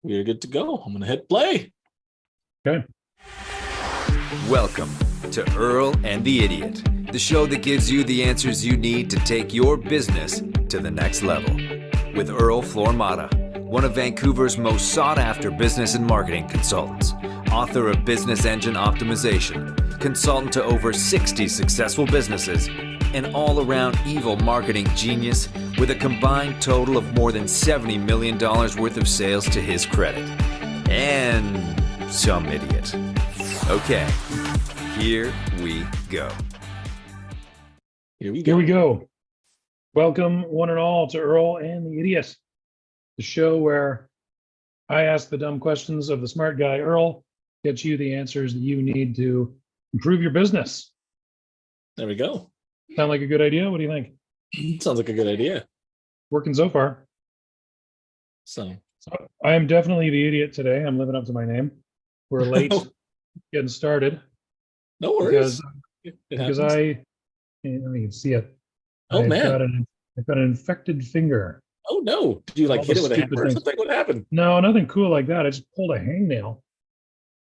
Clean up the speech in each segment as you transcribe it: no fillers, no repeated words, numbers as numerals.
we're good to go. I'm going to hit play. Okay. Welcome to Earl and the Idiot, the show that gives you the answers you need to take your business to the next level. With Earl Flormata, one of Vancouver's most sought-after business and marketing consultants, author of Business Engine Optimization, consultant to over 60 successful businesses, an all-around evil marketing genius with a combined total of more than $70 million worth of sales to his credit. And some idiot. Okay, here we go. Here we go. Welcome, one and all, to Earl and the Idiot, the show where I ask the dumb questions of the smart guy, Earl, get you the answers that you need to improve your business. There we go. Sound like a good idea? What do you think? Sounds like a good idea. Working so far. So I am definitely the idiot today. I'm living up to my name. We're late getting started. No worries. Because I mean, see it. Oh, man. I've got an infected finger. Oh, no. Did you like hit it with a hammer or something? What happened? No, nothing cool like that. I just pulled a hangnail.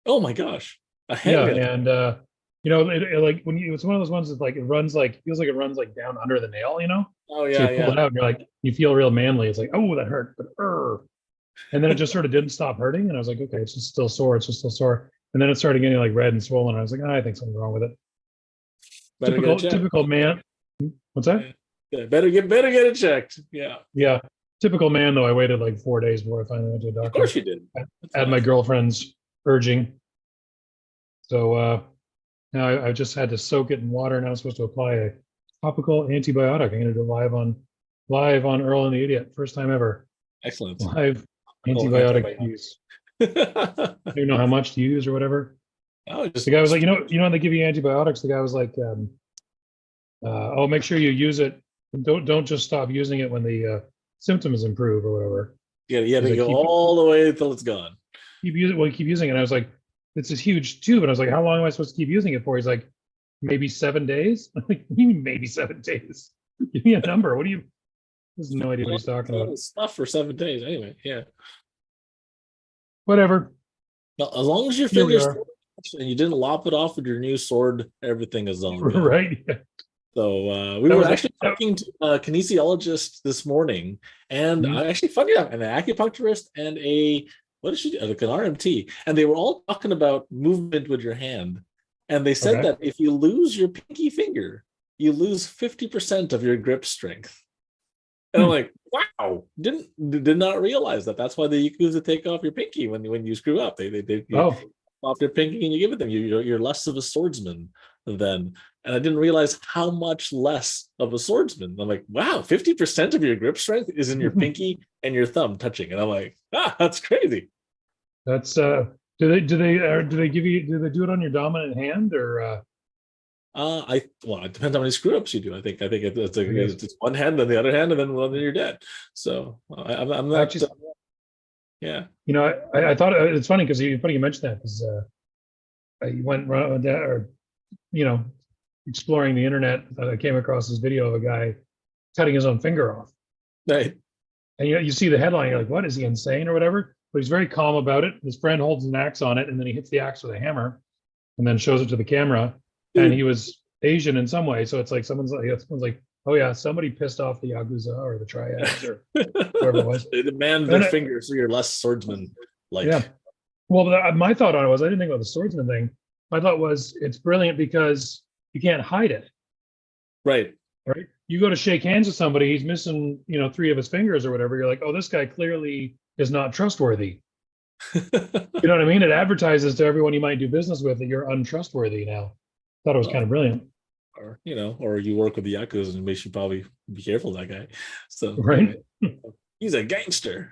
Oh, my gosh. A hangnail. Yeah, and it like when it's one of those ones that like it runs like feels like it runs like down under the nail, Oh, So yeah, you pull it out and you're like, you feel real manly. It's like, oh, that hurt, but and then it just sort of didn't stop hurting, and I was like, okay, it's just still sore. It's just still sore. And then it started getting like red and swollen. I was like, I think something's wrong with it. Typical man. What's that? Yeah, better get it checked. Yeah. Yeah. Typical man, though. I waited like 4 days before I finally went to a doctor. Of course you did. At my girlfriend's urging. So now I just had to soak it in water, and I was supposed to apply a topical antibiotic. I'm going to do live on Earl and the Idiot. First time ever. Excellent. Live antibiotic use. I don't know how much to use or whatever. Oh, the guy was like, when they give you antibiotics, the guy was like, make sure you use it. Don't just stop using it when the symptoms improve or whatever. Yeah, you have to go all the way until it's gone. Keep using it. And I was like, it's a huge tube. And I was like, how long am I supposed to keep using it for? He's like, maybe 7 days. I'm like, what do you mean maybe 7 days? Give me a number. What do you? There's no idea what he's talking about. Stuff for 7 days anyway. Yeah. Whatever. Well, as long as your fingers and you didn't lop it off with your new sword, everything is all good. Right. Yeah. So we were actually talking to a kinesiologist this morning, and I actually funny enough, an acupuncturist and like an RMT, and they were all talking about movement with your hand, and they said that if you lose your pinky finger, you lose 50% of your grip strength. And I'm like, wow, did not realize that. That's why the Yakuza take off your pinky when you screw up. They off your pinky and you give it them. You're less of a swordsman then. And I didn't realize how much less of a swordsman. I'm like, wow, 50% of your grip strength is in your pinky and your thumb touching. And I'm like, that's crazy. That's do they do they do it on your dominant hand or? It depends how many screw ups you do. I think it's one hand, then the other hand, and then you're dead. So I'm not. Actually, yeah. I thought it's funny because you mentioned that because I went around that or exploring the internet. I came across this video of a guy cutting his own finger off. Right. And you see the headline, you're like, what, is he insane or whatever? But he's very calm about it. His friend holds an axe on it, and then he hits the axe with a hammer, and then shows it to the camera. And he was Asian in some way, so it's like someone's like, oh yeah, somebody pissed off the Yakuza or the Triads or whoever it was. They demand their fingers so you're less swordsman like. Yeah. Well, my thought on it was I didn't think about the swordsman thing. My thought was it's brilliant because you can't hide it. Right. Right. You go to shake hands with somebody, he's missing 3 of his fingers or whatever. You're like, oh, this guy clearly is not trustworthy. You know what I mean? It advertises to everyone you might do business with that you're untrustworthy now. Thought it was kind of brilliant. Or you work with the Yakuza and makes you probably be careful of that guy. So right. He's a gangster.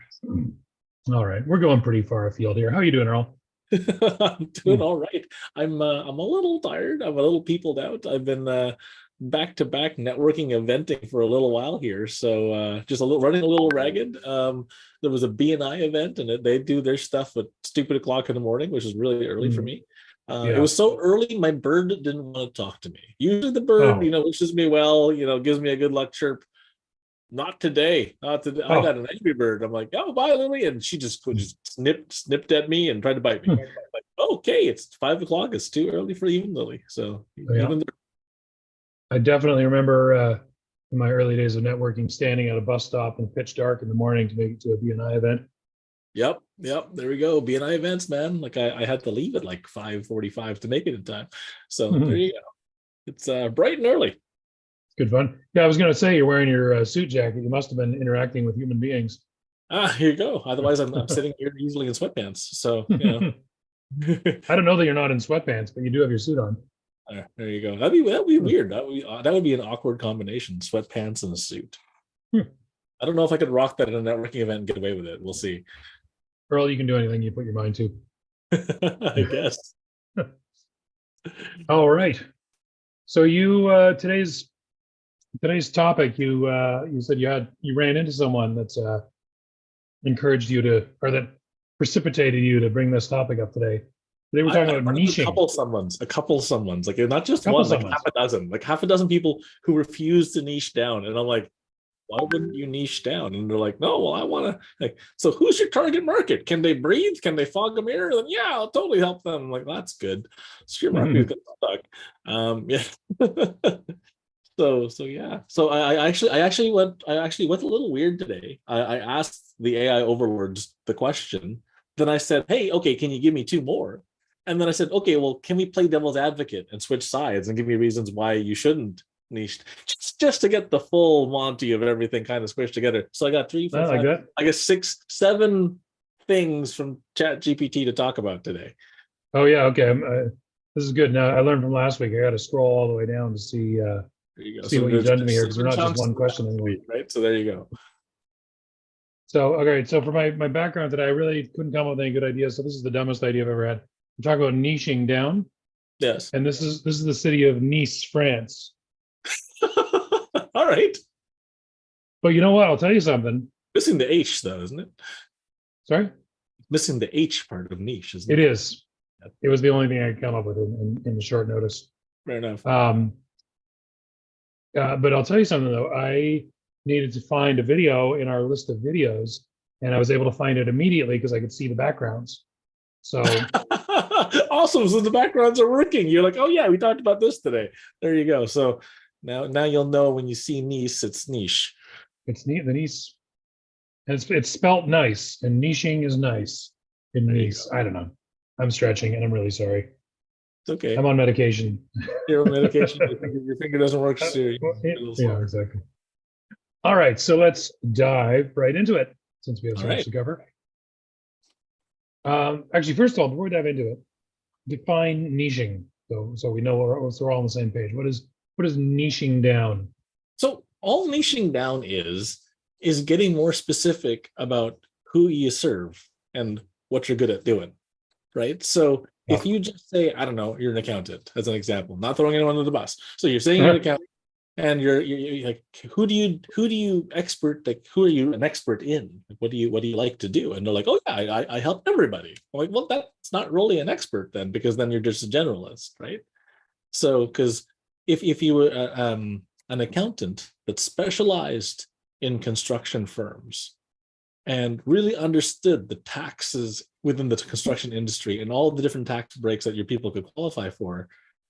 All right. We're going pretty far afield here. How are you doing, Earl? I'm doing all right. I'm a little tired. I'm a little peopled out. I've been back-to-back networking eventing for a little while here. So just running a little ragged. There was a BNI event and they do their stuff at stupid o'clock in the morning, which is really early for me. It was so early, my bird didn't want to talk to me. Usually the bird, wishes me well, gives me a good luck chirp. Not today. Not today. I got an angry bird. I'm like, oh, bye, Lily. And she just snipped at me and tried to bite me. I'm like, okay, it's 5 o'clock. It's too early for even Lily. So even I definitely remember in my early days of networking, standing at a bus stop in pitch dark in the morning to make it to a BNI event. Yep. There we go. BNI events, man. Like I had to leave at like 5:45 to make it in time. So there you go. It's bright and early. Good fun. Yeah, I was going to say, you're wearing your suit jacket. You must have been interacting with human beings. Here you go. Otherwise, I'm sitting here easily in sweatpants. So, I don't know that you're not in sweatpants, but you do have your suit on. There you go. That'd be weird. That would be an awkward combination: sweatpants and a suit. I don't know if I could rock that at a networking event and get away with it. We'll see. Earl, you can do anything you put your mind to. I guess. All right. So you today's topic, you said you ran into someone that's encouraged you to, or that precipitated you to bring this topic up today. They were talking about niching. A couple someone's like not just one, like half a dozen people who refuse to niche down, and I'm like, why wouldn't you niche down? And they're like, no, well, I want to. Like, so who's your target market? Can they breathe? Can they fog a mirror? Then yeah, I'll totally help them. I'm like, that's good. So your market is stuck. Yeah. So yeah. So I actually went a little weird today. I asked the AI overlords the question. Then I said, hey, okay, can you give me two more? And then I said, okay, well, can we play devil's advocate and switch sides and give me reasons why you shouldn't niche, just to get the full Monty of everything kind of squished together. So I got 3, 4, 5, I guess 6, 7 things from ChatGPT to talk about today. Oh yeah, okay. This is good. Now I learned from last week. I got to scroll all the way down to see what you've done to me here, because we're not just one question anymore. Right. So there you go. So okay. So for my background today, I really couldn't come up with any good ideas. So this is the dumbest idea I've ever had. We're talking about niching down. Yes. And this is the city of Nice, France. All right. But you know what? I'll tell you something. Missing the H though, isn't it? Sorry? Missing the H part of niche, isn't it? It is. Yep. It was the only thing I could come up with in the short notice. Fair enough. But I'll tell you something though. I needed to find a video in our list of videos, and I was able to find it immediately because I could see the backgrounds. So awesome. So the backgrounds are working. You're like, oh yeah, we talked about this today. There you go. So now you'll know when you see Nice, it's niche. It's neat. The Nice, and it's spelt nice, and niching is nice in Nice. I don't know. I'm stretching, and I'm really sorry. It's okay. I'm on medication. You're on medication. Your finger doesn't work. Yeah, exactly. All right, so let's dive right into it, since we have so much to cover. Actually, first of all, before we dive into it, define niching, so we know we're all on the same page. What is niching down? So all niching down is getting more specific about who you serve and what you're good at doing, right? So if you just say, I don't know, you're an accountant, as an example, not throwing anyone under the bus. So you're saying you're an accountant, and you're like, who are you an expert in? Like, what do you like to do? And they're like, oh yeah, I help everybody. I'm like, well, that's not really an expert then, because then you're just a generalist, right? So because if you were an accountant that specialized in construction firms and really understood the taxes within the construction industry and all the different tax breaks that your people could qualify for,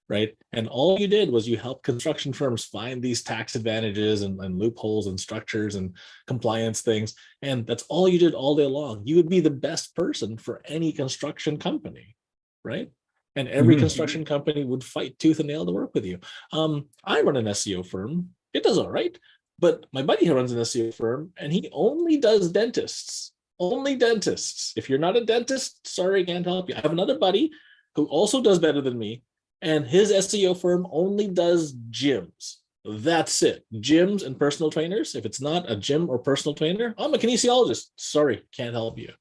right? And all you did was you helped construction firms find these tax advantages and loopholes and structures and compliance things. And that's all you did all day long. You would be the best person for any construction company, right? And every construction company would fight tooth and nail to work with you. I run an SEO firm. It does all right. But my buddy who runs an SEO firm, and he only does dentists. Only dentists. If you're not a dentist, sorry, I can't help you. I have another buddy who also does better than me, and his SEO firm only does gyms. That's it. Gyms and personal trainers. If it's not a gym or personal trainer, I'm a kinesiologist. Sorry, can't help you.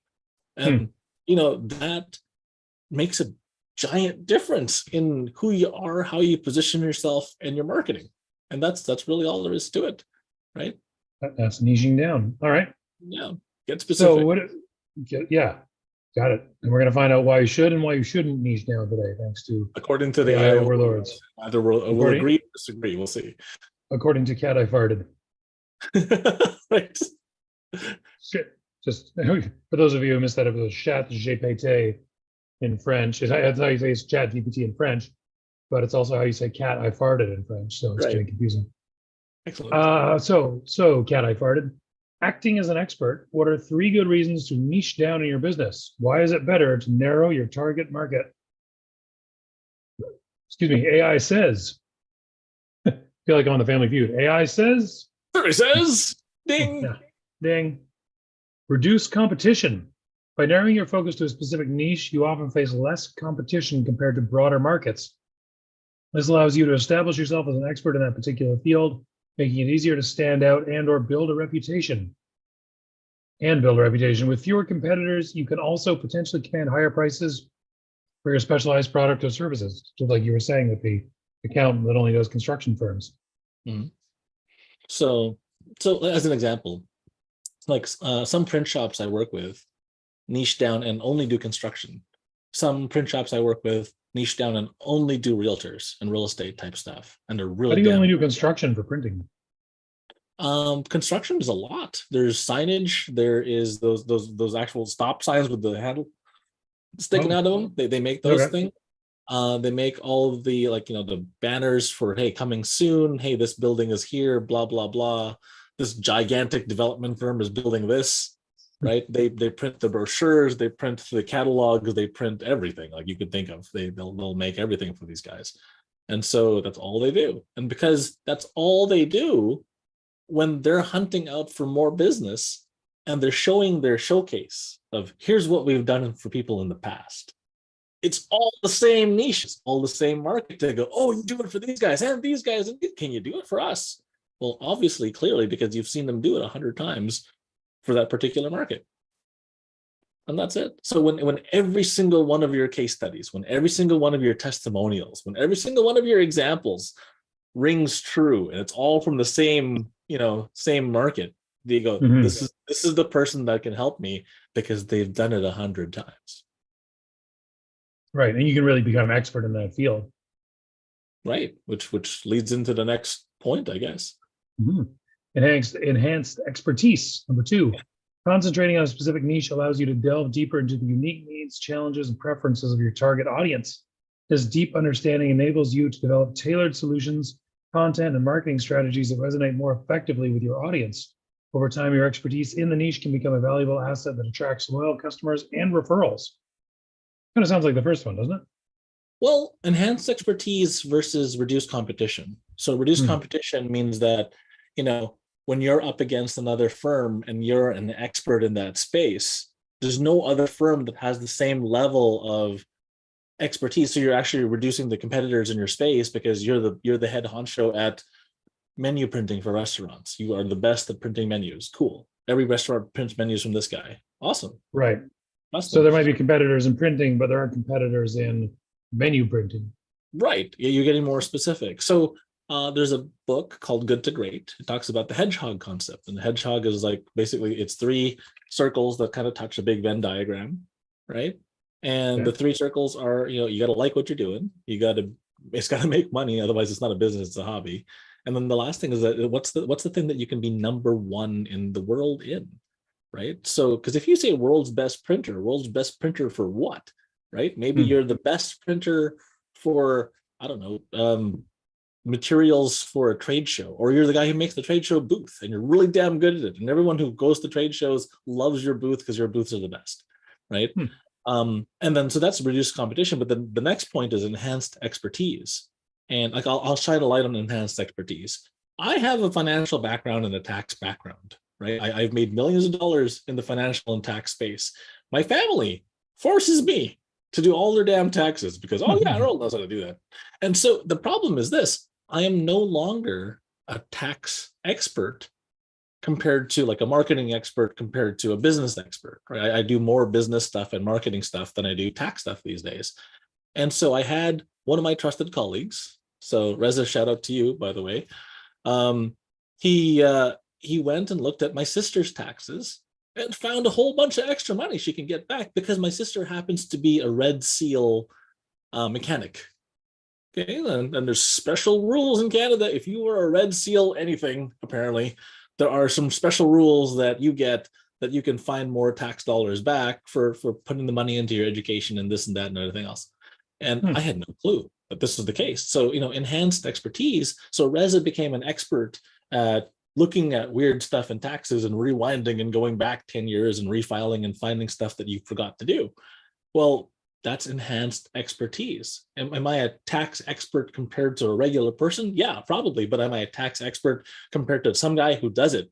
And that makes a giant difference in who you are, how you position yourself, and your marketing. And that's really all there is to it, right? That's niching down. All right. Yeah. Get specific. So got it. And we're going to find out why you should and why you shouldn't niche down today, thanks to according to the AI overlords. Either we'll agree or disagree. We'll see. According to Cat I Farted. Right. Shit. Just for those of you who missed that, it was chat GPT in French. That's how you say it's chat GPT in French, but it's also how you say cat I farted in French. So it's Right. kind of confusing. Excellent. So cat I farted. Acting as an expert, what are 3 good reasons to niche down in your business? Why is it better to narrow your target market? Excuse me, AI says. Feel like I'm on the Family Feud. AI says. There it says, ding. Yeah. Ding. Reduce competition. By narrowing your focus to a specific niche, you often face less competition compared to broader markets. This allows you to establish yourself as an expert in that particular field, making it easier to stand out and or build a reputation. With fewer competitors, you can also potentially command higher prices for your specialized product or services, just like you were saying with the accountant that only does construction firms. Mm-hmm. So as an example, like some print shops I work with niche down and only do construction. Some print shops I work with niche down and only do realtors and real estate type stuff, and they're really. How do you only do construction for printing? Construction is a lot. There's signage. There is those actual stop signs with the handle sticking out of them. They make those things. They make all of the, like, the banners for, hey, coming soon. Hey, this building is here. Blah blah blah. This gigantic development firm is building this. Right? They print the brochures. They print the catalogs. They print everything like you could think of. They'll make everything for these guys, and so that's all they do. And because that's all they do, when they're hunting out for more business and they're showing their showcase of here's what we've done for people in the past, it's all the same niches, all the same market. They go, oh, you do it for these guys and these guys, and can you do it for us? Well, obviously, clearly, because you've seen them do it 100 times for that particular market. And that's it. So when every single one of your case studies, when every single one of your testimonials, when every single one of your examples rings true, and it's all from the same market, they go, this is the person that can help me because they've done it 100 times. Right, and you can really become an expert in that field. Right, which leads into the next point, I guess. Enhanced expertise. Number 2, concentrating on a specific niche allows you to delve deeper into the unique needs, challenges, and preferences of your target audience. This deep understanding enables you to develop tailored solutions, content, and marketing strategies that resonate more effectively with your audience. Over time, your expertise in the niche can become a valuable asset that attracts loyal customers and referrals. Kind of sounds like the first one, doesn't it? Well, enhanced expertise versus reduced competition. So reduced competition means that, when you're up against another firm and you're an expert in that space, there's no other firm that has the same level of expertise. So you're actually reducing the competitors in your space because you're the head honcho at menu printing for restaurants. You are the best at printing menus. Cool. Every restaurant prints menus from this guy. Awesome. Right. So there might be competitors in printing, but there aren't competitors in menu printing. Right. You're getting more specific. So there's a book called Good to Great. It talks about the hedgehog concept. And the hedgehog is like, basically it's 3 circles that kind of touch a big Venn diagram, right? And the 3 circles are, you got to like what you're doing. It's got to make money. Otherwise it's not a business, it's a hobby. And then the last thing is that what's the thing that you can be number 1 in the world in, right? So, because if you say world's best printer for what, right? Maybe you're the best printer for, I don't know, materials for a trade show, or you're the guy who makes the trade show booth and you're really damn good at it. And everyone who goes to trade shows loves your booth because your booths are the best, right? And then, so that's reduced competition. But then the next point is enhanced expertise. And like, I'll shine a light on enhanced expertise. I have a financial background and a tax background, right? I've made millions of dollars in the financial and tax space. My family forces me to do all their damn taxes because, Earl knows how to do that. And so the problem is this: I am no longer a tax expert compared to like a marketing expert compared to a business expert, right? I do more business stuff and marketing stuff than I do tax stuff these days. And so I had one of my trusted colleagues, so Reza, shout out to you, by the way. He went and looked at my sister's taxes and found a whole bunch of extra money she can get back because my sister happens to be a Red Seal mechanic. Okay, and there's special rules in Canada. If you are a Red Seal anything, apparently, there are some special rules that you get that you can find more tax dollars back for putting the money into your education and this and that and everything else. And I had no clue that this was the case. So, enhanced expertise. So Reza became an expert at looking at weird stuff in taxes and rewinding and going back 10 years and refiling and finding stuff that you forgot to do. Well, that's enhanced expertise. Am I a tax expert compared to a regular person? Yeah, probably. But am I a tax expert compared to some guy who does it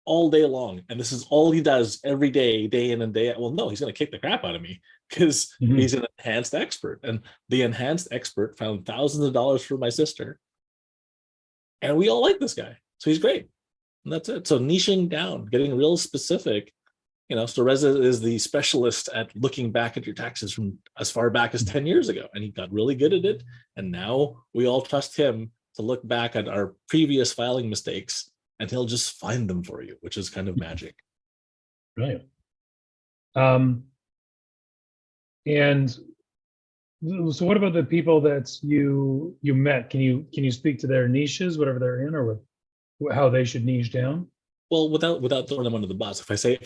all day long, and this is all he does every day, day in and day out? Well, no, he's going to kick the crap out of me because he's an enhanced expert. And the enhanced expert found thousands of dollars for my sister. And we all like this guy. So he's great. And that's it. So niching down, getting real specific. So Reza is the specialist at looking back at your taxes from as far back as 10 years ago. And he got really good at it. And now we all trust him to look back at our previous filing mistakes, and he'll just find them for you, which is kind of magic. Right. And so what about the people that you met? Can you speak to their niches, whatever they're in, or how they should niche down? Well, without throwing them under the bus, if I say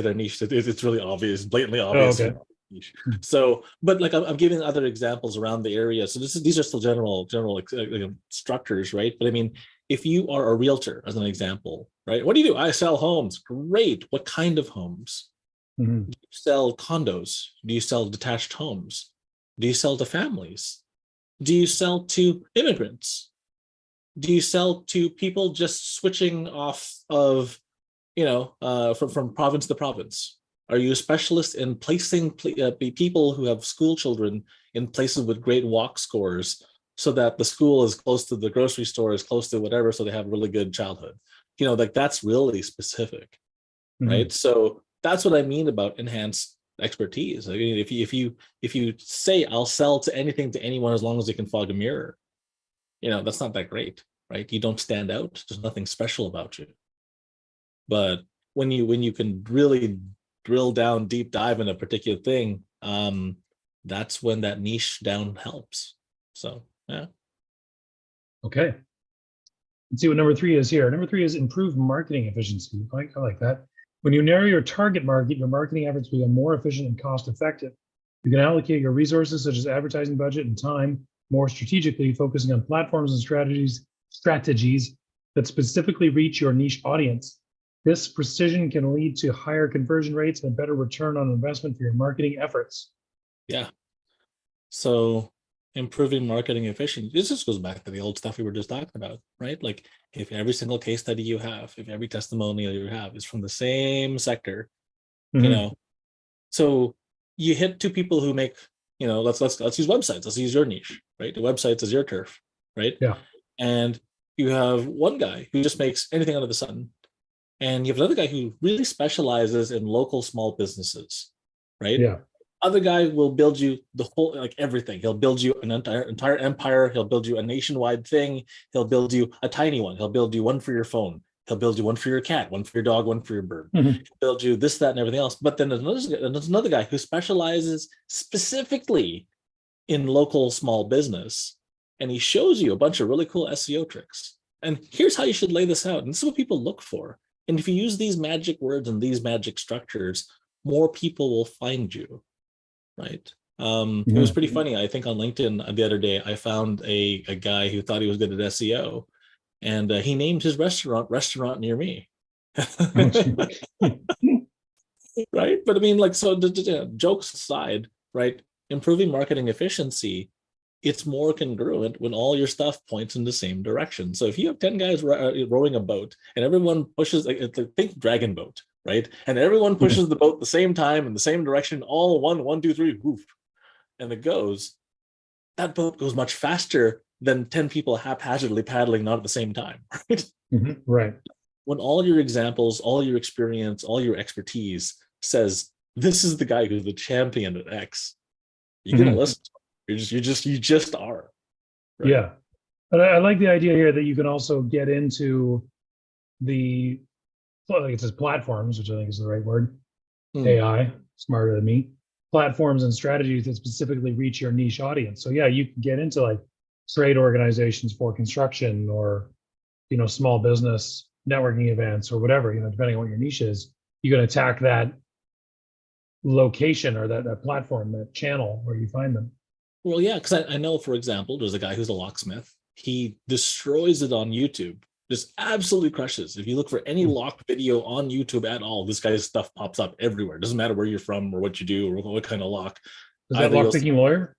their niche, it's really obvious, blatantly obvious. Oh, okay. Niche. So, but like I'm giving other examples around the area. So these are still general structures, right? But I mean, if you are a realtor, as an example, right? What do you do? I sell homes. Great. What kind of homes? Do you sell condos? Do you sell detached homes? Do you sell to families? Do you sell to immigrants? Do you sell to people just switching off of, from province to province? Are you a specialist in placing people who have school children in places with great walk scores so that the school is close to the grocery store, is close to whatever, so they have a really good childhood? That's really specific, right? So that's what I mean about enhanced expertise. I mean, if you say I'll sell to anything to anyone as long as they can fog a mirror, that's not that great, right? You don't stand out. There's nothing special about you. But when you can really drill down, deep dive in a particular thing, that's when that niche down helps. So, yeah. Okay. Let's see what number 3 is here. Number 3 is improve marketing efficiency. I like that. When you narrow your target market, your marketing efforts become more efficient and cost effective. You can allocate your resources, such as advertising budget and time, more strategically, focusing on platforms and strategies that specifically reach your niche audience. This precision can lead to higher conversion rates and a better return on investment for your marketing efforts. Yeah. So improving marketing efficiency, this just goes back to the old stuff we were just talking about, right? Like if every single case study you have, if every testimonial you have is from the same sector, so you hit 2 people who make, let's use websites. Let's use your niche, right? The websites is your turf, right? Yeah. And you have one guy who just makes anything under the sun, and you have another guy who really specializes in local small businesses, right? Yeah. Other guy will build you the whole, like everything. He'll build you an entire empire. He'll build you a nationwide thing. He'll build you a tiny one. He'll build you one for your phone. He'll build you one for your cat, one for your dog, one for your bird. He'll build you this, that, and everything else. But then there's another guy who specializes specifically in local small business, and he shows you a bunch of really cool SEO tricks. And here's how you should lay this out. And this is what people look for. And if you use these magic words and these magic structures, more people will find you, right? It was pretty funny. I think on LinkedIn the other day, I found a guy who thought he was good at SEO, and he named his restaurant near me. Right? But I mean, like, so jokes aside, right? Improving marketing efficiency, it's more congruent when all your stuff points in the same direction. So if you have 10 guys rowing a boat and everyone pushes, like, think dragon boat, right? And everyone pushes the boat the same time in the same direction, all one, two, three, woof, and it goes. That boat goes much faster than 10 people haphazardly paddling, not at the same time, right? Right. When all your examples, all your experience, all your expertise says, this is the guy who's the champion at X, you're gonna listen to him. You just are. Right? Yeah. But I like the idea here that you can also get into the, like it says platforms, which I think is the right word. AI, smarter than me. Platforms and strategies that specifically reach your niche audience. So yeah, you can get into like trade organizations for construction, or small business networking events or whatever, depending on what your niche is, you can attack that location or that platform, that channel where you find them. Well, yeah, because I know, for example, there's a guy who's a locksmith. He destroys it on YouTube, just absolutely crushes. If you look for any lock video on YouTube at all, this guy's stuff pops up everywhere. Doesn't matter where you're from or what you do or what kind of lock. Is that lockpicking lawyer?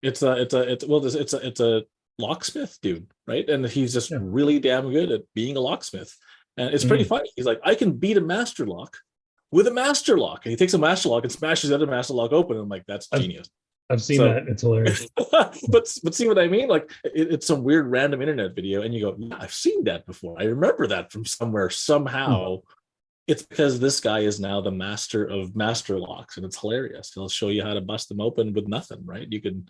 It's a locksmith dude, right? And he's just really damn good at being a locksmith. And it's pretty funny. He's like, I can beat a master lock with a master lock. And he takes a master lock and smashes the other master lock open. And I'm like, that's genius. I've seen that. It's hilarious. but see what I mean? Like it's some weird random internet video, and you go, yeah, I've seen that before. I remember that from somewhere, somehow. It's because this guy is now the master of master locks, and it's hilarious. He'll show you how to bust them open with nothing, right? You can,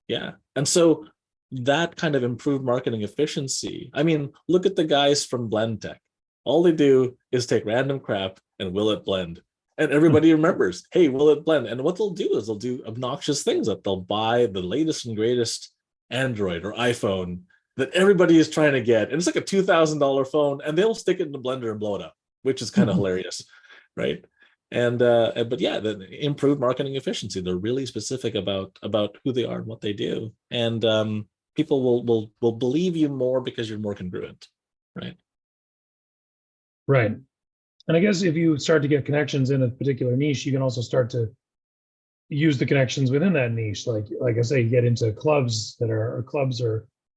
yeah. And so that kind of improved marketing efficiency. I mean, look at the guys from Blend Tech. All they do is take random crap and will it blend. And everybody remembers, hey, will it blend? And what they'll do is they'll do obnoxious things, that they'll buy the latest and greatest Android or iPhone that everybody is trying to get. And it's like a $2,000 phone, and they'll stick it in the blender and blow it up, which is kind of hilarious, right? And but yeah, the improved marketing efficiency. They're really specific about who they are and what they do. And people will believe you more because you're more congruent, right? Right. And I guess if you start to get connections in a particular niche, you can also start to use the connections within that niche. Like I say, you get into clubs or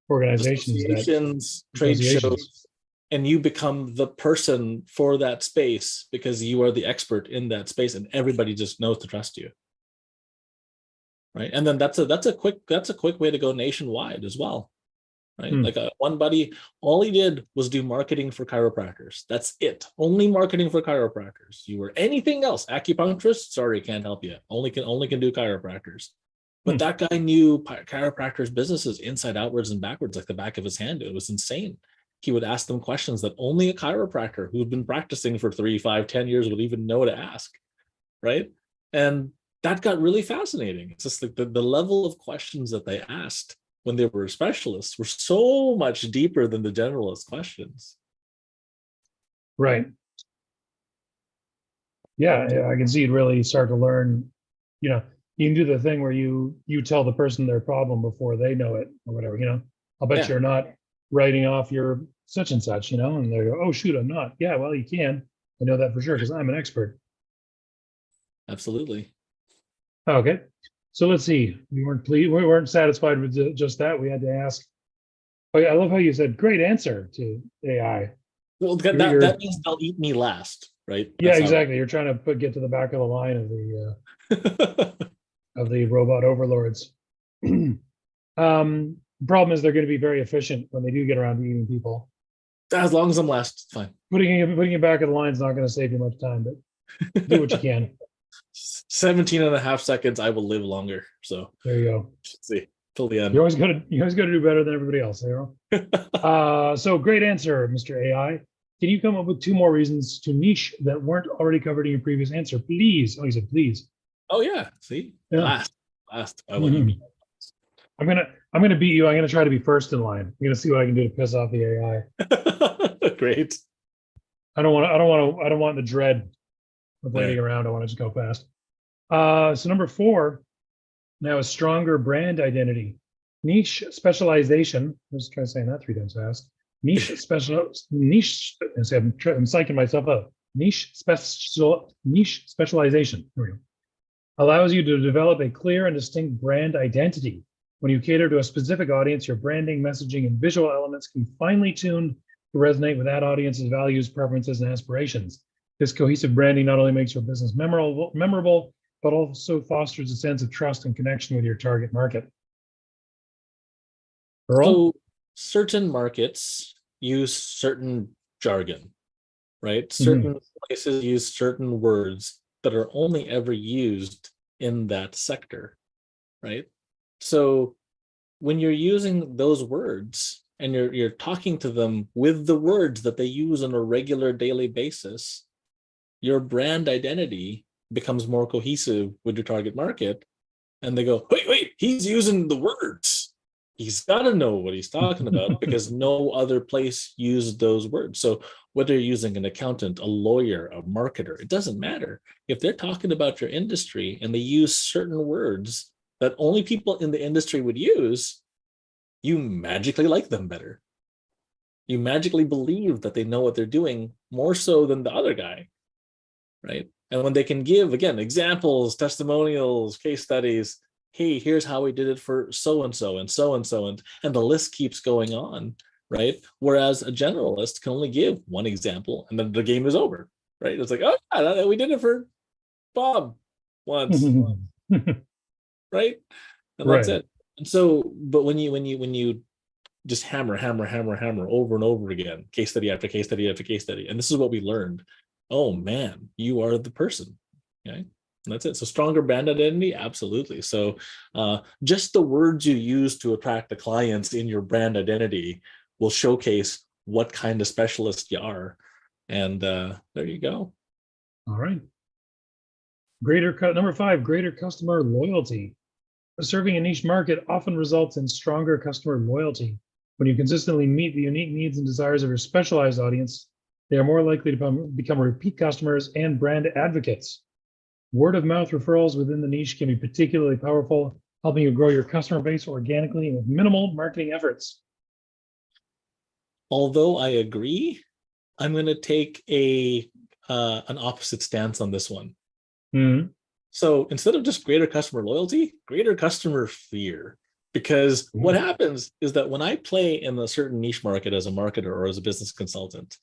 organizations, trade shows, and you become the person for that space because you are the expert in that space, and everybody just knows to trust you. Right. And then that's a quick way to go nationwide as well. Right. Like one buddy, all he did was do marketing for chiropractors. That's it. Only marketing for chiropractors. You were anything else, acupuncturist, sorry, can't help you. Only can do chiropractors. But that guy knew chiropractors' businesses inside, outwards, and backwards, like the back of his hand. It was insane. He would ask them questions that only a chiropractor who'd been practicing for 3, 5, 10 years would even know to ask. Right. And that got really fascinating. It's just like the level of questions that they asked when they were specialists were so much deeper than the generalist questions. Right. Yeah, I can see it really start to learn, you can do the thing where you tell the person their problem before they know it or whatever, I'll bet you're not writing off your such and such, and they go, oh, shoot, I'm not. Yeah, well, you can. I know that for sure because I'm an expert. Absolutely. Okay. So let's see. We weren't satisfied with just that. We had to ask. Oh, yeah, I love how you said great answer to AI. Well, that means they'll eat me last, right? Yeah, exactly. You're trying to get to the back of the line of the robot overlords. Problem is they're going to be very efficient when they do get around to eating people. As long as I'm last, it's fine. Putting it back of the line is not going to save you much time, but do what you can. 17 and a half seconds, I will live longer. So there you go. See till the end. You always got to do better than everybody else, Earl. So great answer, Mr. AI. Can you come up with 2 more reasons to niche that weren't already covered in your previous answer, please? Oh, he said please. Oh yeah. See, yeah. Last. I let you beat. I'm gonna beat you. I'm gonna try to be first in line. I'm gonna see what I can do to piss off the AI. Great. I don't want the dread of waiting around. I want to just go fast. So number 4 now is stronger brand identity, niche specialization. Let's try saying that 3 times fast. Niche. I'm psyching myself up. Niche specialization. There we go. Allows you to develop a clear and distinct brand identity. When you cater to a specific audience, your branding, messaging, and visual elements can be finely tuned to resonate with that audience's values, preferences, and aspirations. This cohesive branding not only makes your business memorable, but also fosters a sense of trust and connection with your target market. Earl? So certain markets use certain jargon, right? Certain places use certain words that are only ever used in that sector, right? So when you're using those words and you're talking to them with the words that they use on a regular daily basis, your brand identity becomes more cohesive with your target market. And they go, wait, he's using the words. He's got to know what he's talking about because no other place used those words. So whether you're using an accountant, a lawyer, a marketer, it doesn't matter. If they're talking about your industry and they use certain words that only people in the industry would use, you magically like them better. You magically believe that they know what they're doing more so than the other guy, right? And when they can give, again, examples, testimonials, case studies, hey, here's how we did it for so-and-so and so-and-so, and the list keeps going on, right? Whereas a generalist can only give one example and then the game is over, right? It's like, oh, yeah, we did it for Bob once, right? And that's it. And so, but when you just hammer over and over again, case study after case study after case study, and this is what we learned. Oh man, you are the person. Okay, and that's it. So stronger brand identity, absolutely. So just the words you use to attract the clients in your brand identity will showcase what kind of specialist you are. And there you go. All right. Number 5, greater customer loyalty. Serving a niche market often results in stronger customer loyalty. When you consistently meet the unique needs and desires of your specialized audience, they are more likely to become repeat customers and brand advocates. Word of mouth referrals within the niche can be particularly powerful, helping you grow your customer base organically with minimal marketing efforts. Although I agree, I'm going to take an opposite stance on this one. Mm-hmm. So instead of just greater customer loyalty, greater customer fear. Because what happens is that when I play in a certain niche market as a marketer or as a business consultant,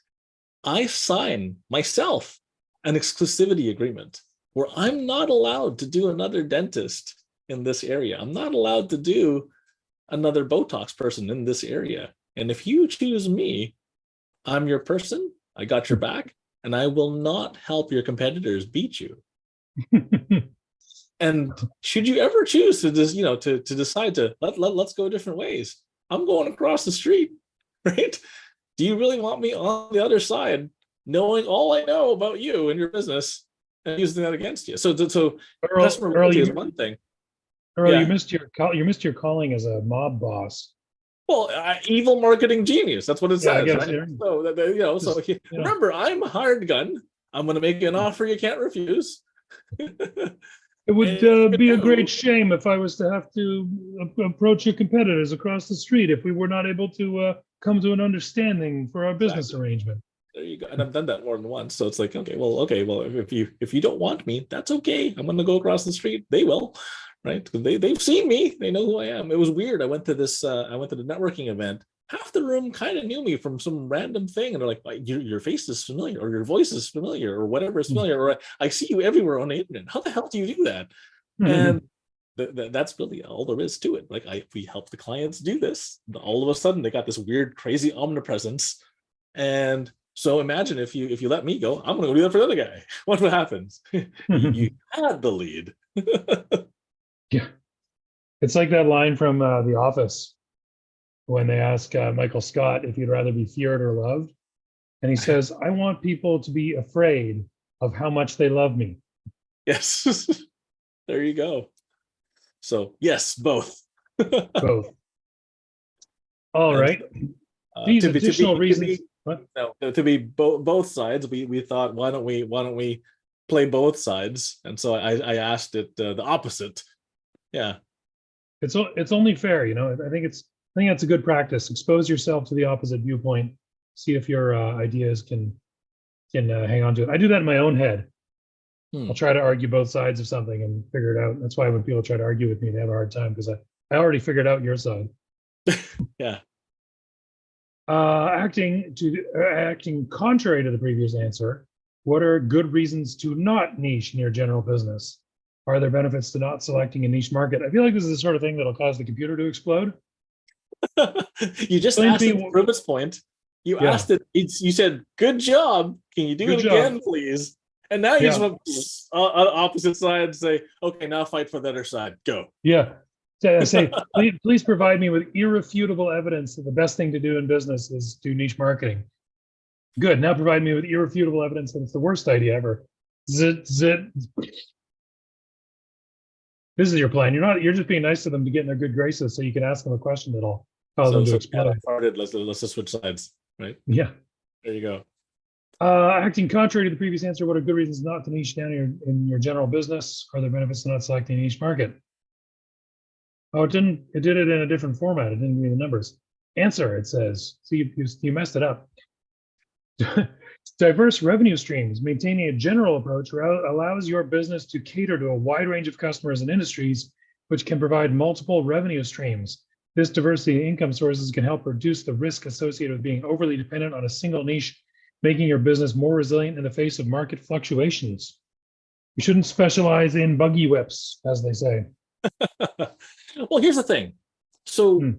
I sign myself an exclusivity agreement where I'm not allowed to do another dentist in this area. I'm not allowed to do another Botox person in this area. And if you choose me, I'm your person, I got your back, and I will not help your competitors beat you. And should you ever choose to just, to decide to let's go different ways, I'm going across the street, right? Do you really want me on the other side, knowing all I know about you and your business and using that against you? So customer loyalty is one thing. Earl, yeah. you missed your calling as a mob boss. Well, evil marketing genius. That's what it says. Guess, right? So remember, I'm a hard gun. I'm going to make you an offer you can't refuse. It would be a great shame if I was to have to approach your competitors across the street if we were not able to come to an understanding for our business arrangement. There you go. And I've done that more than once. So it's like, okay, well, if you don't want me, that's okay. I'm going to go across the street. They will, right? They've seen me. They know who I am. It was weird. I went to the networking event. Half the room kind of knew me from some random thing. And they're like, your face is familiar, or your voice is familiar, or whatever is familiar, or I see you everywhere on the internet. How the hell do you do that? And that's really all there is to it. Like we help the clients do this. All of a sudden they got this weird, crazy omnipresence. And so imagine if you let me go, I'm going to go do that for the other guy. What happens? You had the lead. Yeah. It's like that line from The Office, when they ask Michael Scott if he'd rather be feared or loved. And he says, I want people to be afraid of how much they love me. Yes. There you go. So yes, both. Both. All right. These additional reasons. To be both sides, we thought, why don't we play both sides? And so I asked it the opposite. Yeah. It's only fair, I think that's a good practice. Expose yourself to the opposite viewpoint. See if your ideas can hang on to it. I do that in my own head. I'll try to argue both sides of something and figure it out. That's why when people try to argue with me, they have a hard time because I already figured out your side. Yeah. Acting contrary to the previous answer, what are good reasons to not niche in your general business? Are there benefits to not selecting a niche market? I feel like this is the sort of thing that'll cause the computer to explode. You just asked it to prove its point. You asked it. You said, "Good job. Can you do it again, please?" And now you just want opposite side and say, "Okay, now fight for the other side. Go." Yeah. So I say, please provide me with irrefutable evidence that the best thing to do in business is do niche marketing. Good. Now provide me with irrefutable evidence that it's the worst idea ever. Zit. This is your plan. You're just being nice to them to get in their good graces so you can ask them a question that'll cause them to explode. Let's just switch sides, right? Yeah. There you go. Acting contrary to the previous answer, what are good reasons not to niche down in your general business? Are there benefits to not selecting a niche market? Oh, it didn't. It did it in a different format. It didn't give me the numbers. Answer, it says. So you messed it up. Diverse revenue streams. Maintaining a general approach allows your business to cater to a wide range of customers and industries, which can provide multiple revenue streams. This diversity in income sources can help reduce the risk associated with being overly dependent on a single niche, making your business more resilient in the face of market fluctuations. You shouldn't specialize in buggy whips, as they say. Well, here's the thing. So Hmm.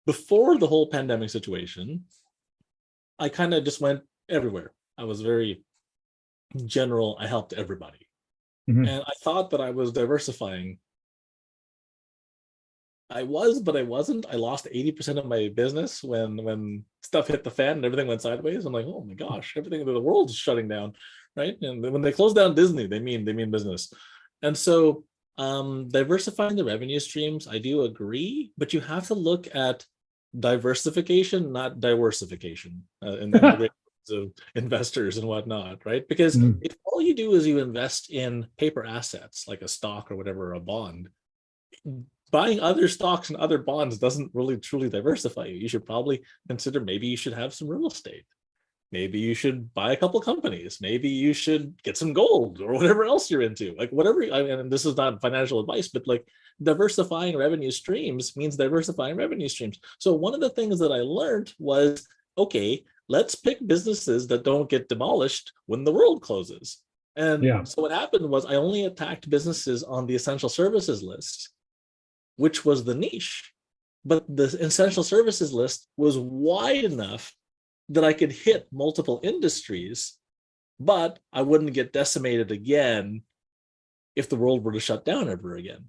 before the whole pandemic situation, I kind of just went everywhere. I was very general. I helped everybody. Mhm. And I thought that I was diversifying. I was, but I wasn't. I lost 80% of my business when stuff hit the fan and everything went sideways. I'm like, oh my gosh, everything in the world's shutting down, right? And when they close down Disney, they mean business. And so diversifying the revenue streams, I do agree, but you have to look at diversification, not diversification, in the great words of investors and whatnot, right? Because Mhm. if all you do is you invest in paper assets like a stock or whatever, or a bond, buying other stocks and other bonds doesn't really truly diversify you. You should probably consider, maybe you should have some real estate. Maybe you should buy a couple companies. Maybe you should get some gold or whatever else you're into. Like whatever, and this is not financial advice, but like diversifying revenue streams means diversifying revenue streams. So one of the things that I learned was, okay, let's pick businesses that don't get demolished when the world closes. And Yeah. so what happened was I only attacked businesses on the essential services list, which was the niche. But the essential services list was wide enough that I could hit multiple industries, but I wouldn't get decimated again if the world were to shut down ever again,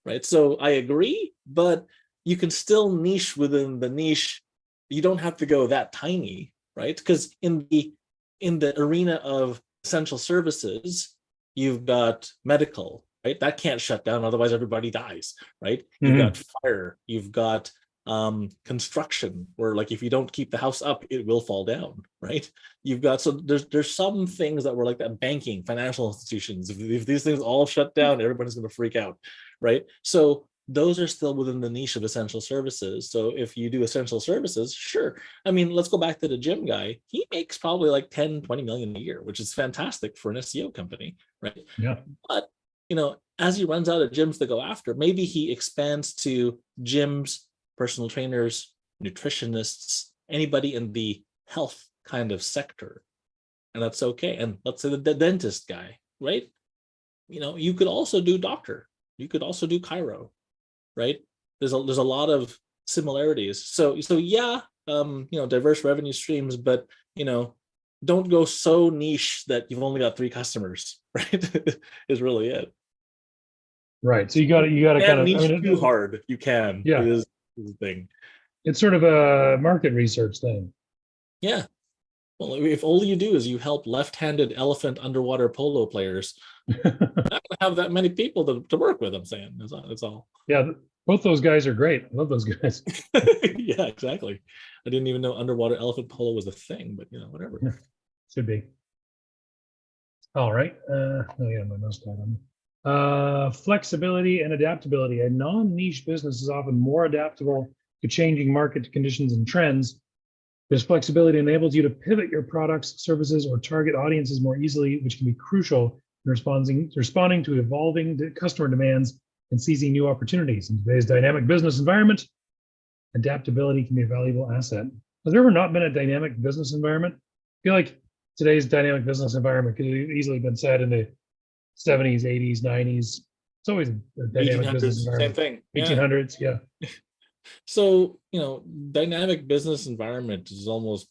right? So I agree, but you can still niche within the niche. You don't have to go that tiny, right? Because in the arena of essential services, you've got medical, right? That can't shut down, otherwise everybody dies, right? You've got fire, you've got construction, where like if you don't keep the house up, it will fall down, right? You've got, so there's some things that were like that. Banking, financial institutions, if these things all shut down, everybody's going to freak out, right? So those are still within the niche of essential services. So if you do essential services, sure. I mean, let's go back to the gym guy. He makes probably like 10-20 million a year, which is fantastic for an SEO company, right? Yeah. But as he runs out of gyms to go after, maybe he expands to gyms, personal trainers, nutritionists, anybody in the health kind of sector. And that's okay. And let's say the dentist guy, right? You could also do doctor. You could also do chiro, right? There's a lot of similarities. So yeah, diverse revenue streams, but don't go so niche that you've only got 3 customers, right? Is really it. Right. So you got to kind of niche too hard. You can. Yeah. It is the thing. It's sort of a market research thing. Yeah. Well, if all you do is you help left-handed elephant underwater polo players, you're not going to have that many people to work with. I'm saying that's all. Yeah, both those guys are great. I love those guys. Yeah, exactly. I didn't even know underwater elephant polo was a thing, but whatever. Should be. All right. Oh yeah, my mouse died on me. Flexibility and adaptability. A non-niche business is often more adaptable to changing market conditions and trends. This flexibility enables you to pivot your products, services, or target audiences more easily, which can be crucial in responding to evolving customer demands and seizing new opportunities. In today's dynamic business environment, adaptability can be a valuable asset. Has there ever not been a dynamic business environment? I feel like today's dynamic business environment could have easily been set in the 70s, 80s, 90s. It's always a dynamic business environment. Same thing. 1800s, yeah. So, dynamic business environment is almost,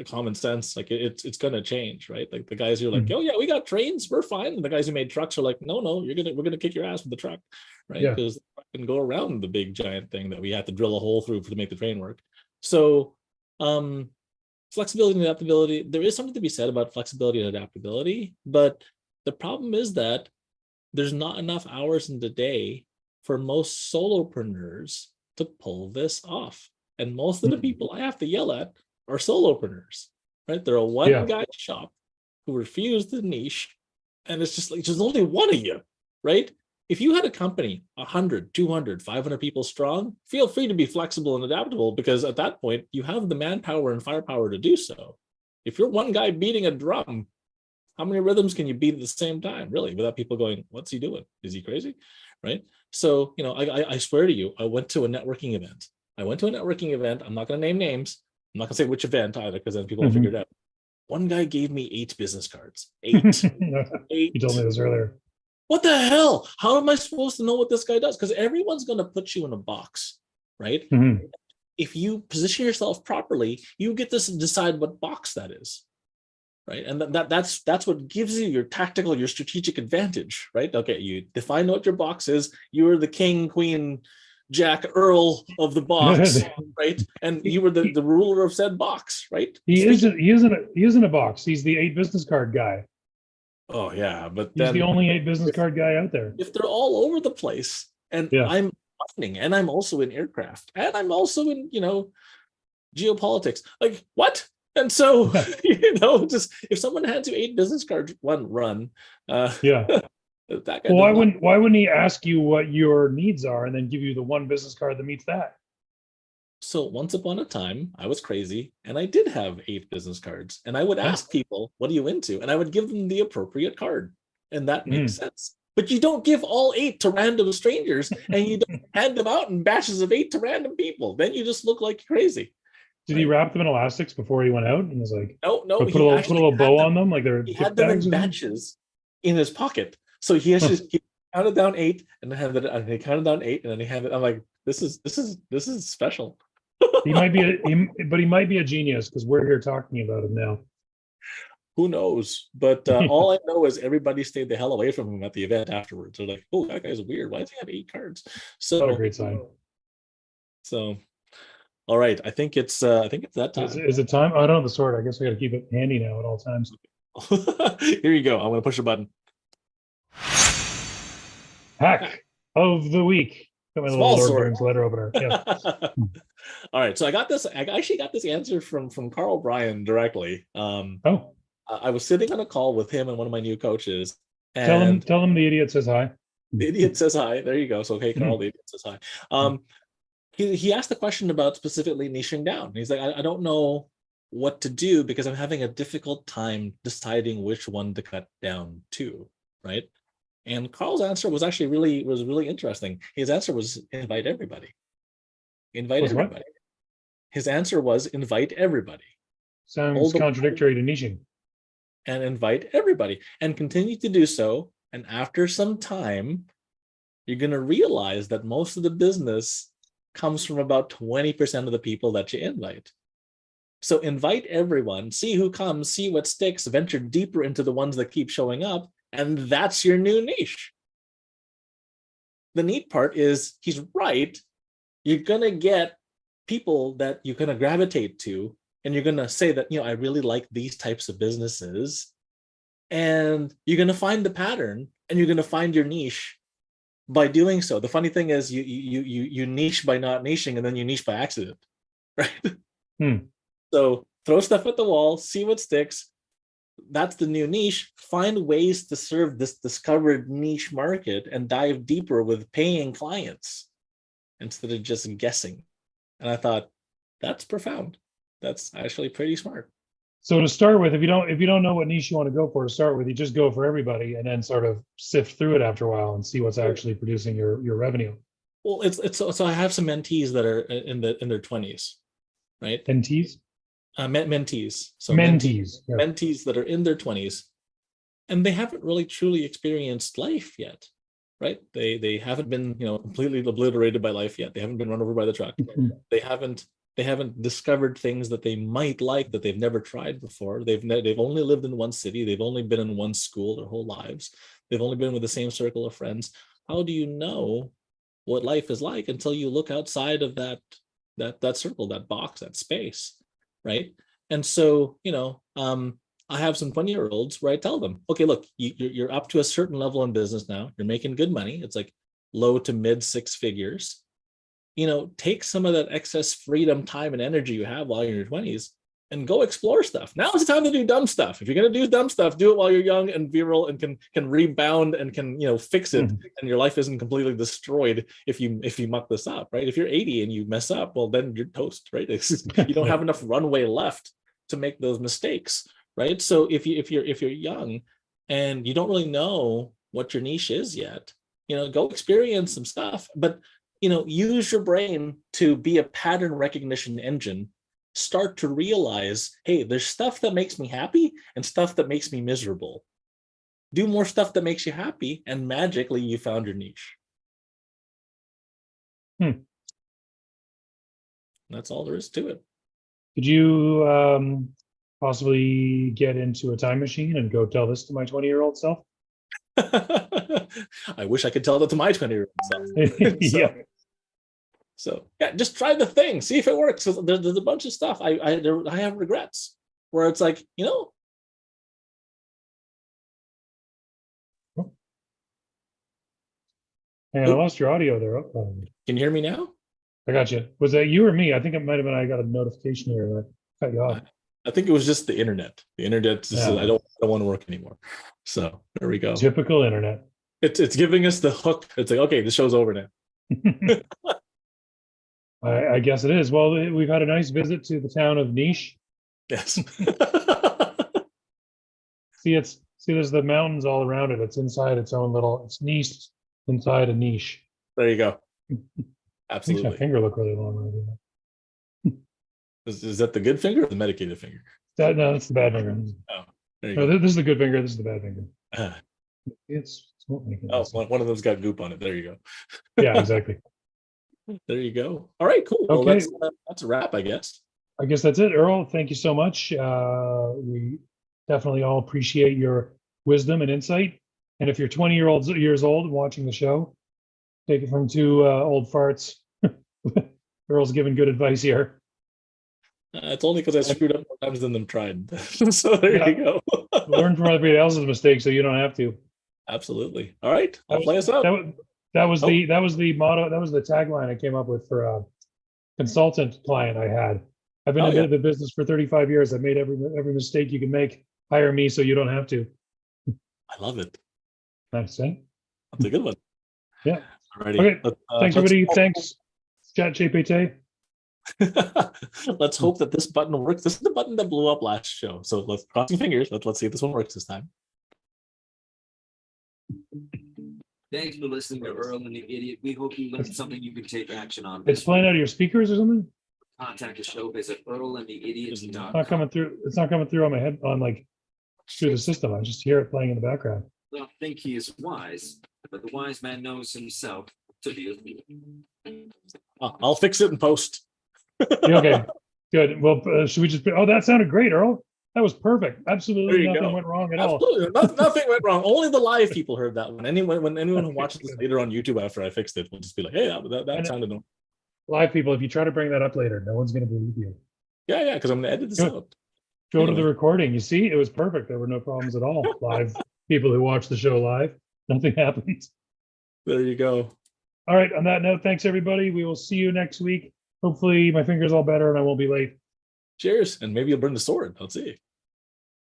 common sense. Like it's going to change, right? Like the guys who are like, oh yeah, we got trains, we're fine. And the guys who made trucks are like, no, we're going to kick your ass with the truck, right? Because the truck can go around the big giant thing that we have to drill a hole through to make the train work. So, flexibility and adaptability, there is something to be said about flexibility and adaptability, but the problem is that there's not enough hours in the day for most solopreneurs to pull this off. And most of the people I have to yell at are solopreneurs, right? They're a one-guy shop who refused the niche, and it's just like there's only one of you, right? If you had a company 100, 200, 500 people strong, feel free to be flexible and adaptable, because at that point you have the manpower and firepower to do so. If you're one guy beating a drum, how many rhythms can you beat at the same time, really, without people going, what's he doing? Is he crazy? Right? So, I swear to you, I went to a networking event. I'm not going to name names. I'm not going to say which event either, because then people will figure it out. One guy gave me 8 business cards. 8. 8. You told me this earlier. What the hell? How am I supposed to know what this guy does? Because everyone's going to put you in a box, right? If you position yourself properly, you get to decide what box that is, right? And that's what gives you your tactical, your strategic advantage, right? Okay, you define what your box is. You're the king, queen, Jack, Earl of the box, right? And you were the ruler of said box, right? He isn't a box. He's the 8 business card guy. Oh yeah, but he's the only 8 business card guy out there. If they're all over the place, and I'm mining, and I'm also in aircraft, and I'm also in geopolitics, like what? And so just if someone hands you 8 business cards, one run, that guy why wouldn't he ask you what your needs are and then give you the one business card that meets that? So once upon a time, I was crazy, and I did have 8 business cards, and I would ask people, what are you into? And I would give them the appropriate card, and that makes sense. But you don't give all 8 to random strangers, and you don't hand them out in batches of 8 to random people. Then you just look like crazy. Did he wrap them in elastics before he went out and was like, no, put a little bow on them, like they're he had them in batches in his pocket. So he counted down 8, and then he counted down 8, and then he handed. I'm like, this is special. He might be a genius, because we're here talking about him now. Who knows? But all I know is everybody stayed the hell away from him at the event afterwards. They're like, "Oh, that guy's weird. Why does he have 8 cards?" So not a great sign. So, all right, I think it's that time. Is it time? I don't have the sword. I guess I got to keep it handy now at all times. Here you go. I'm going to push a button. Hack of the week. Got my little Lord Burns letter opener. Yeah. All right, so I actually got this answer from Carl Bryan directly. I was sitting on a call with him and one of my new coaches. And tell him the idiot says hi. The idiot says hi. There you go. So okay, Carl, the idiot says hi. He asked the question about specifically niching down. He's like, I don't know what to do because I'm having a difficult time deciding which one to cut down to, right? And Carl's answer was actually really interesting. His answer was invite everybody. Invite everybody. His answer was invite everybody. Sounds contradictory to niching. And invite everybody and continue to do so. And after some time, you're going to realize that most of the business comes from about 20% of the people that you invite. So invite everyone, see who comes, see what sticks, venture deeper into the ones that keep showing up. And that's your new niche. The neat part is he's right. You're going to get people that you're going to gravitate to, and you're going to say that, I really like these types of businesses. And you're going to find the pattern, and you're going to find your niche by doing so. The funny thing is you niche by not niching, and then you niche by accident, right? So throw stuff at the wall, see what sticks. That's the new niche. Find ways to serve this discovered niche market and dive deeper with paying clients instead of just guessing. And I thought, that's profound. That's actually pretty smart. So to start with, if you don't know what niche you want to go for to start with, you just go for everybody and then sort of sift through it after a while and see what's actually producing your revenue. Well, so I have some mentees that are in their 20s, right? Mentees? Mentees. So mentees. Yeah. Mentees that are in their 20s, and they haven't really truly experienced life yet, right? They haven't been completely obliterated by life yet. They haven't been run over by the truck. They haven't discovered things that they might like that they've never tried before. They've only lived in one city. They've only been in one school their whole lives. They've only been with the same circle of friends. How do you know what life is like until you look outside of that circle, that box, that space, right? And so, I have some 20-year-olds where I tell them, okay, look, you're up to a certain level in business now. You're making good money. It's like low to mid 6 figures. Take some of that excess freedom, time, and energy you have while you're in your 20s and go explore stuff. Now is the time to do dumb stuff. If you're going to do dumb stuff, do it while you're young and virile and can rebound and can, fix it, and your life isn't completely destroyed if you muck this up, right? If you're 80 and you mess up, well, then you're toast, right? You don't have enough runway left to make those mistakes, right? So if you're young and you don't really know what your niche is yet, go experience some stuff, but use your brain to be a pattern recognition engine. Start to realize, hey, there's stuff that makes me happy and stuff that makes me miserable. Do more stuff that makes you happy, and magically you found your niche. That's all there is to it. Could you possibly get into a time machine and go tell this to my 20-year-old self? I wish I could tell that to my 20-year-old self. Yeah. So yeah, just try the thing, see if it works. So there's a bunch of stuff I have regrets where it's like, Hey, I lost your audio there. Can you hear me now? I got you. Was that you or me? I think it might have been. I got a notification here that cut you off. I think it was just the internet. The internet just said, I don't want to work anymore. So there we go. Typical internet. It's giving us the hook. It's like, okay, the show's over now. I guess it is. Well, we've had a nice visit to the town of Niche. Yes. See, there's the mountains all around it. It's inside its own little. It's Niche inside a niche. There you go. Absolutely. Makes my finger look really long right now. Is that the good finger or the medicated finger? No, that's the bad finger. Oh, there you go. This is the good finger. This is the bad finger. It's one of them's got goop on it. There you go. Yeah, exactly. There you go. All right, cool. Okay. Well, that's a wrap, I guess. I guess that's it, Earl. Thank you so much. We definitely all appreciate your wisdom and insight. And if you're 20 years old watching the show, take it from two old farts. Earl's giving good advice here. It's only because I screwed up more times than them tried. So there you go. Learn from everybody else's mistakes so you don't have to. Absolutely. All right. I'll play us out. That was the motto. That was the tagline I came up with for a consultant client I had. I've been in the business for 35 years. I've made every mistake you can make. Hire me so you don't have to. I love it. Nice, eh? That's a good one. Yeah. Alrighty. Okay. Thanks, everybody. Thanks, ChatGPT. Let's hope that this button works. This is the button that blew up last show. So let's cross your fingers. Let's see if this one works this time. Thanks for listening to Earl and the Idiot. We hope you learned something you can take action on. It's playing out of your speakers or something? Contact the show. Visit earlandtheidiot.com. It's not coming through. It's not coming through on my head, through the system. I just hear it playing in the background. I don't think he is wise, but the wise man knows himself to be a fool. I'll fix it in post. Okay, good. Well, should we just? That sounded great, Earl. That was perfect. Absolutely nothing went wrong at all. Nothing went wrong. Only the live people heard that one. When anyone who watches this later on YouTube after I fixed it will just be like, "Hey, that sounded normal." Live people, if you try to bring that up later, no one's going to believe you. Yeah, because I'm going to edit this out. Go to the recording. You see, it was perfect. There were no problems at all. Live people who watch the show live, nothing happened. There you go. All right. On that note, thanks everybody. We will see you next week. Hopefully, my finger's all better and I won't be late. Cheers, and maybe you'll bring the sword. Let's see.